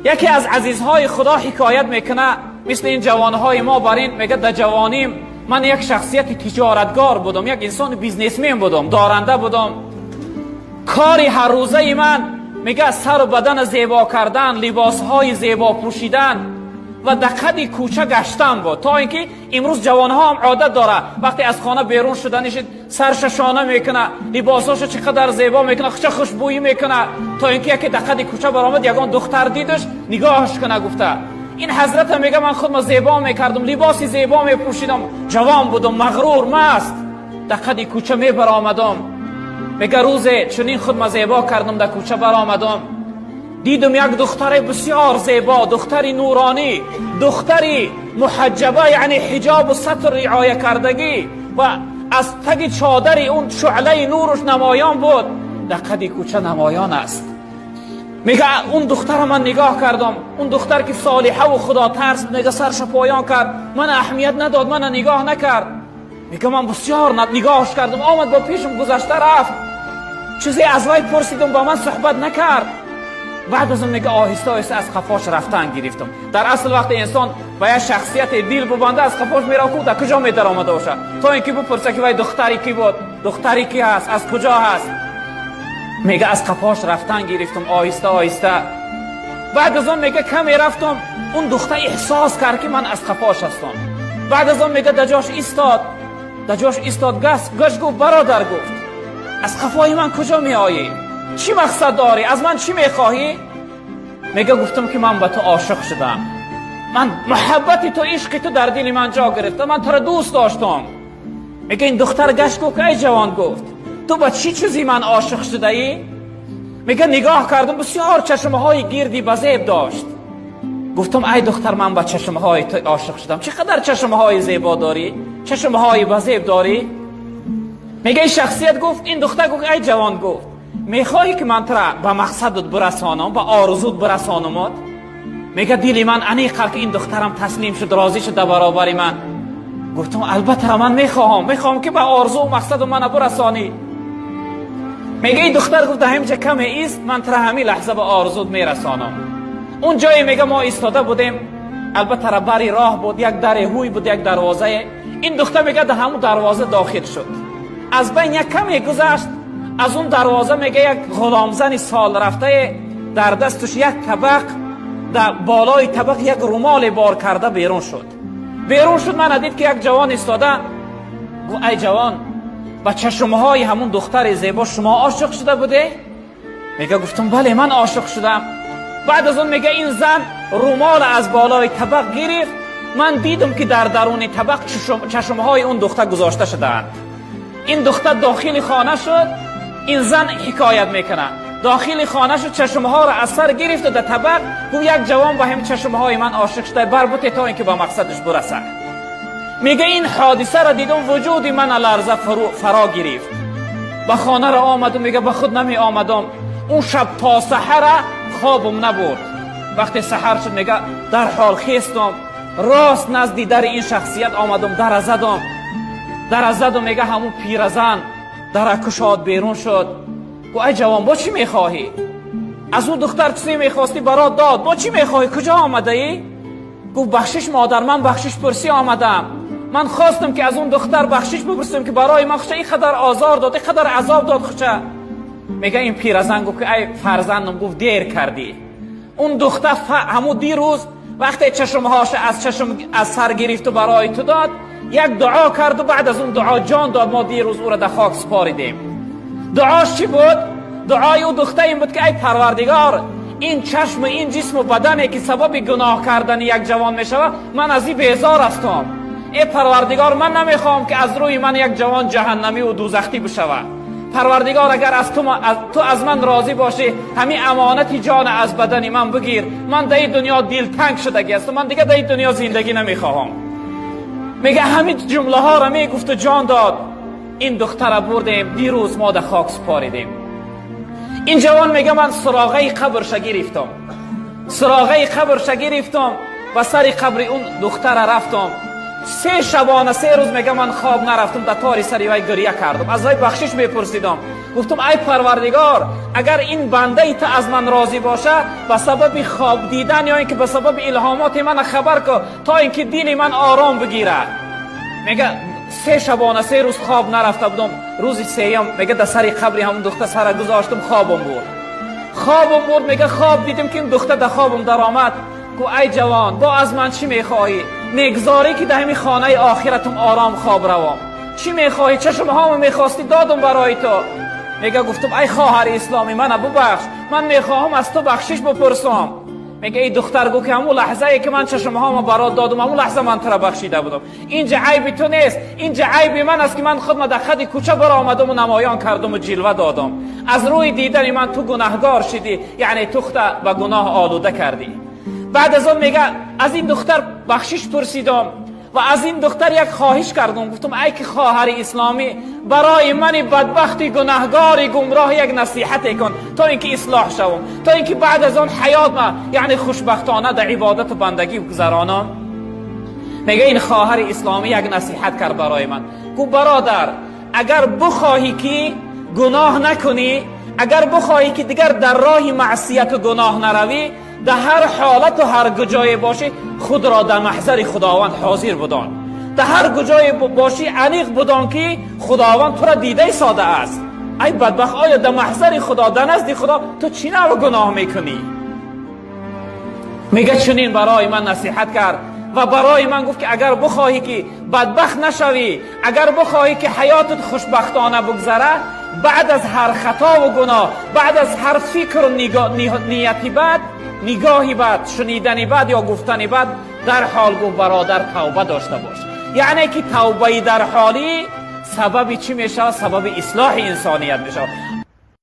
یکی از عزیزهای خدا حکایت میکنه مثل این جوانهای ما برین، میگه در جوانیم من یک شخصیت تجارتگار بودم، یک انسان بیزنسمن بودم، دارنده بودم. کاری هر روزه من میگه سر و بدن زیبا کردن، لباسهای زیبا پوشیدن و دقیقی کوچه گشتن بود. تا اینکه امروز جوانها هم عادت داره وقتی از خانه بیرون شدنش سرش شانه میکنه، لباساشو چقدر زیبا میکنه، چه خوشبویی میکنه، تا اینکه یک دقیقی کوچه برآمد یگان دختر دیدش نگاهش کنه. گفته این حضرت میگه من خودم زیبا میکردم، لباسی زیبا میپوشیدم، جوان بودم، مغرور مست، دقیقی کوچه میبرآمدم. میگه روز چنین خودم زیبا کردم، در کوچه برآمدم دیدم یک دختر بسیار زیبا، دختری نورانی، دختری محجبه، یعنی حجاب و ستر رعایه کردگی و از تگ چادر اون شعله نورش نمایان بود. در قد کوچه نمایان است. میگه اون دختر من نگاه کردم، اون دختر که صالحه و خدا ترس، میگه سرش پایان کرد، من اهمیت نداد، من نگاه نکرد. میگه من بسیار نگاهش کردم، آمد با پیشم گذشته رفت، چیزی از وی پرسیدم با من صحبت نکرد. بعد از اون میگه آهسته آهسته از قفاش رفتن گرفتم. در اصل وقتی انسان با یک شخصیت دل ببنده از قفاش میره کو در کجا میدر آمده باشه، تا اینکه بپرسه که وای دختری کی بود، دختری کی هست، از کجا هست. میگه از قفاش رفتن گرفتم آهسته آهسته. بعد از اون میگه کمی رفتم، اون دختر احساس کرد که من از قفاش هستم. بعد از اون میگه دجاش ایستاد، گشت گفت برادر، گفت از قفای من کجا میایی؟ چی مقصد داری؟ از من چی میخواهی؟ میگه گفتم که من به تو عاشق شدم، من محبت تو، عشق تو در دل من جا گرفته، من تو را دوست داشتم. میگه این دختر گشت گفت ای جوان، گفت تو با چی چیزی من عاشق شده ای؟ میگه نگاه کردم بسیار چشمهای گردی بزیب داشت. گفتم ای دختر من با چشمهای تو عاشق شدم، چقدر چشمهای زیبا داری، چشمهای بزیب داری. میگه شخصیت گفت، این دختر گفت ای جوان، گفت میخواهی که من ترا به مقصدت برسانم، به آرزوت برسانمت؟ میگه دل من انیقه که این دخترم تسلیم شد، راضی شد در برابر من. گفتم البته من میخوام که به آرزو و مقصد من برسانی. میگه این دختر گفت همینجا کمی ایست، من ترا همین لحظه به آرزوت میرسانم. اون جایی میگه ما ایستاده بودیم، البته بری راه بود، یک در هوی بود، یک دروازه. این دختر میگه در همون دروازه داخل شد، از بین یک کمی گذشت، از اون دروازه میگه یک غلامزن سال رفته در دستش یک طبق، در بالای طبق یک رومال بار کرده بیرون شد. من دید که یک جوان ایستاده. گفت ای جوان، با چشمهای همون دختر زیبا شما عاشق شده بوده؟ میگه گفتم بله من عاشق شدم. بعد از اون میگه این زن رومال از بالای طبق گرفت، من دیدم که در درون طبق چشمهای اون دختر گذاشته شدند. این دختر داخل خانه شد، این زن حکایت میکنه، داخل خانه شد، چشمها را از سر گرفت و در طبق گفت یک جوان با هم چشمهای من عاشق شده، بربطه تا اینکه با مقصدش برسه. میگه این حادثه را دیدم، وجود من لرزه فرا گرفت. به خانه را آمدم، میگه به خود نمی آمدم، اون شب تا سحر خوابم نبود. وقتی سحر شد میگه در حال خیستم، راست نزدی در این شخصیت آمدم، در زدم. میگه همون پیرزن در کشاد بیرون شد. گفت ای جوان با چی میخواهی؟ از اون دختر چیزی میخواستی برات داد، با چی میخواهی؟ کجا آمده ای؟ گفت بخشش مادر، من بخشش پرسی آمدم، من خواستم که از اون دختر بخشش بپرسم که برای ما خوشه اینقدر آزار داد، اینقدر عذاب داد خوشه. میگه این پیرزن گفت که ای فرزندم، گفت دیر کردی. اون دختر همون دیروز وقتی چشمهاش از سر گرفت و برای تو داد، یک دعا کرد و بعد از اون دعا جان داد. ما دیروز او را در خاک سپاریدیم. دعاش چی بود؟ دعای او دختر این بود که ای پروردگار، این چشم، این جسم و بدنی که سبب گناه کردن یک جوان میشود، من از این بیزار هستم. ای پروردگار، من نمیخوام که از روی من یک جوان جهنمی و دوزخی بشود. پروردگار اگر از تو از من راضی باشی، همین امانت جان از بدنی من بگیر، من در این دنیا دلتنگ شدگی هستم، من دیگه در این دنیا زندگی نمیخواهم. میگه همین جمله ها را میگفت و جان داد. این دختر بردیم، دیروز ما در خاک سپاریدیم. این جوان میگه من سراغه قبرش گرفتم و سر قبر اون دختر رفتم. 3 شبانه 3 روز میگه من خواب نرفتم، در تاری سری وی گریه کردم، از وی بخشش میپرسیدم. گفتم ای پروردگار، اگر این بنده ای از من راضی باشه، به سبب خواب دیدن یا اینکه به سبب الهامات من خبر که تا اینکه دل من آرام بگیره. میگه 3 شبانه 3 روز خواب نرفته بودم. روز سوم میگه در سر قبر همون دختر سر گذاشتم، خوابم بود. میگه خواب دیدم که این دختر در خوابم در آمد. گو ای جوان، با از من چی میخواهی؟ میگذاری که در همین خانه آخرتم آرام خواب روام. چی میخواهی؟ چشم هامو میخواستی دادم برای تو. میگه گفتم ای خواهر اسلامی، من ببخش، من میخواهم از تو بخشش بپرسم. میگه ای دختر، گو که همون لحظه ای که من چشم هامو برات دادم، همون لحظه من تو را بخشیده بودم. اینجا عیب تو نیست، اینجا عیب من است که من خودم در خد کوچه برآمدم و نمایان کردم و جلوه دادم. از روی دیدن من تو گناهگار شدی، یعنی تخت به گناه آلوده کردی. بعد از اون میگه از این دختر بخشش پرسیدم و از این دختر یک خواهش کردم. گفتم ای که خواهر اسلامی، برای من بدبختی گناهگاری گمراه یک نصیحت کن تا اینکه اصلاح شوم، تا اینکه بعد از اون حیات ما یعنی خوشبختانه در عبادت و بندگی بگذرانم. میگه این خواهر اسلامی یک نصیحت کرد برای من. گفت برادر، اگر بخواهی که گناه نکنی، اگر بخواهی که دیگر در راه معصیت و گناه نروی، در هر حالت و هر کجای باشی خود را در محضر خداوند حاضر بدان. در هر کجای باشی انیق بدان که خداوند تو را دیده ساده است. ای بدبخت، آیا در محضر خدا، در نزد خدا تو چی نوع گناه میکنی؟ میگه چنین برای من نصیحت کرد و برای من گفت که اگر بخواهی که بدبخت نشوی، اگر بخواهی که حیاتت خوشبختانه بگذره، بعد از هر خطا و گناه، بعد از هر فکر و نیتی بد، نگاهی بد، شنیدنی بد یا گفتنی بد، در حال گفت برادر توبه داشته باش. یعنی که توبه در حالی سبب چی میشه؟ سبب اصلاح انسانیت میشه.